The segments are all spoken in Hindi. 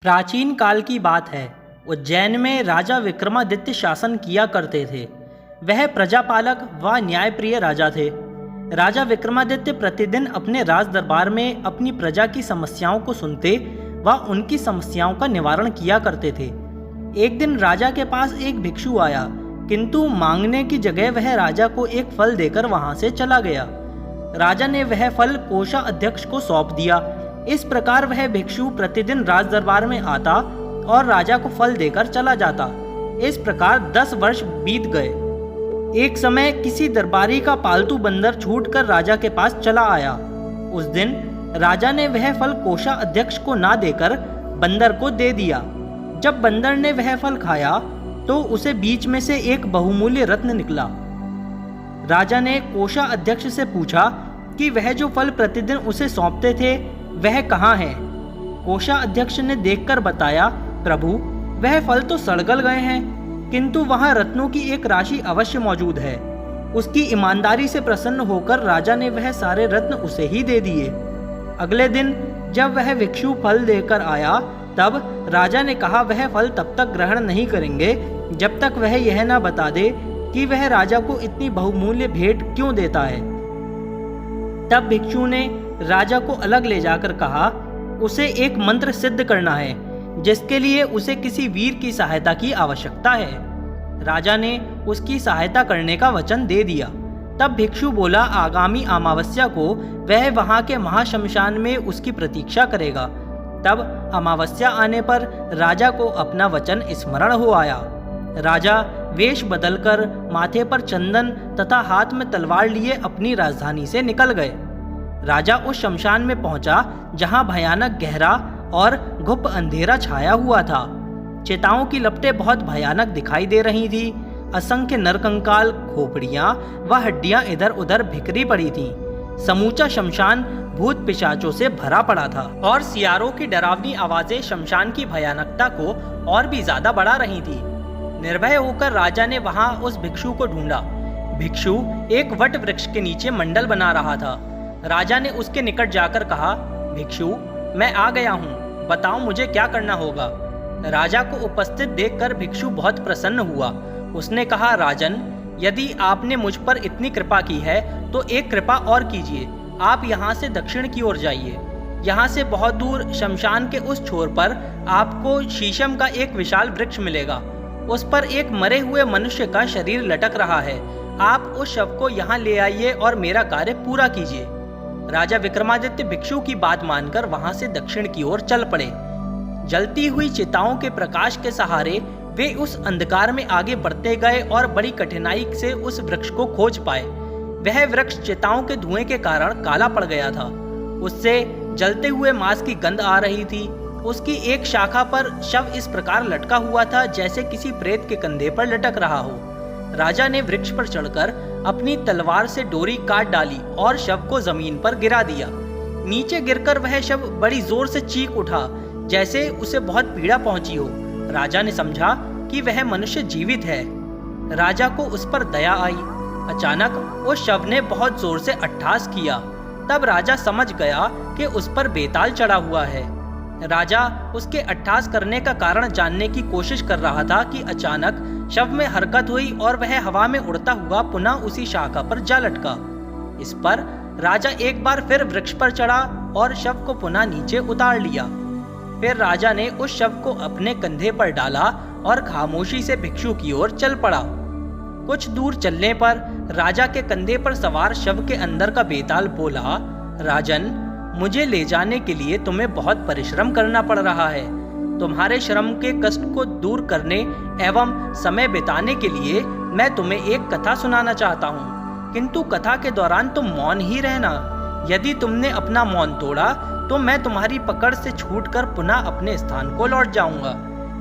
प्राचीन काल की बात है। उज्जैन में राजा विक्रमादित्य शासन किया करते थे। वह प्रजापालक व न्यायप्रिय राजा थे। राजा विक्रमादित्य प्रतिदिन अपने राज दरबार में अपनी प्रजा की समस्याओं को सुनते व उनकी समस्याओं का निवारण किया करते थे। एक दिन राजा के पास एक भिक्षु आया, किंतु मांगने की जगह वह राजा को एक फल देकर वहां से चला गया। राजा ने वह फल कोषाध्यक्ष को सौंप दिया। इस प्रकार वह भिक्षु प्रतिदिन राज दरबार में आता और राजा को फल देकर चला जाता। इस प्रकार 10 वर्ष बीत गए। एक समय किसी दरबारी का पालतू बंदर छूटकर राजा के पास चला आया। उस दिन राजा ने वह फल कोषाध्यक्ष को ना देकर बंदर को दे दिया। जब बंदर ने वह फल खाया तो उसे बीच में से एक बहुमूल्य रत्न निकला। राजा ने कोषाध्यक्ष से पूछा कि वह जो फल प्रतिदिन उसे सौंपते थे वह कहाँ है। कोषाध्यक्ष ने देखकर बताया, प्रभु, वह फल तो सड़गल गए हैं, किंतु वहाँ रत्नों की एक राशि अवश्य मौजूद है। उसकी ईमानदारी से प्रसन्न होकर राजा ने वह सारे रत्न उसे ही दे दिए। अगले दिन जब वह भिक्षु फल देकर आया तब राजा ने कहा वह फल तब तक ग्रहण नहीं करेंगे जब तक वह यह ना बता दे कि वह राजा को इतनी बहुमूल्य भेंट क्यों देता है। तब भिक्षु ने राजा को अलग ले जाकर कहा, उसे एक मंत्र सिद्ध करना है जिसके लिए उसे किसी वीर की सहायता की आवश्यकता है। राजा ने उसकी सहायता करने का वचन दे दिया। तब भिक्षु बोला, आगामी अमावस्या को वह वहां के महाशमशान में उसकी प्रतीक्षा करेगा। तब अमावस्या आने पर राजा को अपना वचन स्मरण हो आया। राजा वेश बदलकर माथे पर चंदन तथा हाथ में तलवार लिए अपनी राजधानी से निकल गए। राजा उस शमशान में पहुंचा जहां भयानक गहरा और घुप अंधेरा छाया हुआ था। चिताओं की लपटें बहुत भयानक दिखाई दे रही थी। असंख्य नरकंकाल, खोपड़ियां व हड्डियां इधर उधर बिखरी पड़ी थीं। समूचा शमशान भूत पिशाचों से भरा पड़ा था और सियारों की डरावनी आवाजें शमशान की भयानकता को और भी ज्यादा बढ़ा रही थी। निर्भय होकर राजा ने वहां उस भिक्षु को ढूंढा। भिक्षु एक वट वृक्ष के नीचे मंडल बना रहा था। राजा ने उसके निकट जाकर कहा, भिक्षु, मैं आ गया हूँ, बताओ मुझे क्या करना होगा। राजा को उपस्थित देखकर भिक्षु बहुत प्रसन्न हुआ। उसने कहा, राजन, यदि आपने मुझ पर इतनी कृपा की है तो एक कृपा और कीजिए। आप यहाँ से दक्षिण की ओर जाइए। यहाँ से बहुत दूर शमशान के उस छोर पर आपको शीशम का एक विशाल वृक्ष मिलेगा। उस पर एक मरे हुए मनुष्य का शरीर लटक रहा है। आप उस शव को यहाँ ले आइए और मेरा कार्य पूरा कीजिए। राजा विक्रमादित्य भिक्षु की बात मानकर वहां से दक्षिण की ओर चल पड़े। जलती हुई चिताओं के प्रकाश के सहारे वे उस अंधकार में आगे बढ़ते गए और बड़ी कठिनाई से उस वृक्ष को खोज पाए। वह वृक्ष चिताओं के धुएं के कारण काला पड़ गया था। उससे जलते हुए मांस की गंध आ रही थी। उसकी एक शाखा पर शव इस प्रकार लटका हुआ था जैसे किसी प्रेत के कंधे पर लटक रहा हो। राजा ने वृक्ष पर चढ़कर अपनी तलवार से डोरी काट डाली और शव को जमीन पर गिरा दिया। नीचे गिरकर वह शव बड़ी जोर से चीख उठा जैसे उसे बहुत पीड़ा पहुंची हो। राजा ने समझा कि वह मनुष्य जीवित है। राजा को उस पर दया आई। अचानक उस शव ने बहुत जोर से अट्ठास किया। तब राजा समझ गया कि उस पर बेताल चढ़ा हुआ है। राजा उसके अट्ठास करने का कारण जानने की कोशिश कर रहा था कि अचानक शव में हरकत हुई और वह हवा में उड़ता हुआ पुनः उसी शाखा पर जा लटका। इस पर राजा एक बार फिर वृक्ष पर चढ़ा और शव को पुनः नीचे उतार लिया। फिर राजा ने उस शव को अपने कंधे पर डाला और खामोशी से भिक्षु की ओर चल पड़ा। कुछ दूर चलने पर राजा के कंधे पर सवार शव के अंदर का बेताल बोला, राजन, मुझे ले जाने के लिए तुम्हें बहुत परिश्रम करना पड़ रहा है। तुम्हारे श्रम के कष्ट को दूर करने एवं समय बिताने के लिए मैं तुम्हें एक कथा सुनाना चाहता हूँ, किंतु कथा के दौरान तुम मौन ही रहना। यदि तुमने अपना मौन तोड़ा तो मैं तुम्हारी पकड़ से छूटकर पुनः अपने स्थान को लौट जाऊंगा।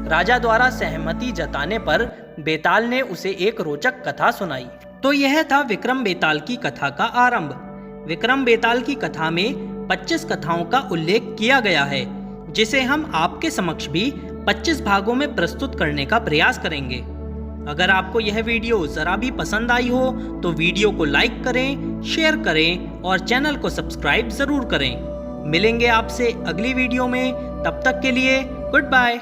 राजा द्वारा सहमति जताने पर बेताल ने उसे एक रोचक कथा सुनाई। तो यह था विक्रम बेताल की कथा का आरंभ। विक्रम बेताल की कथा में 25 कथाओं का उल्लेख किया गया है, जिसे हम आपके समक्ष भी 25 भागों में प्रस्तुत करने का प्रयास करेंगे। अगर आपको यह वीडियो ज़रा भी पसंद आई हो तो वीडियो को लाइक करें, शेयर करें और चैनल को सब्सक्राइब ज़रूर करें। मिलेंगे आपसे अगली वीडियो में, तब तक के लिए गुड बाय।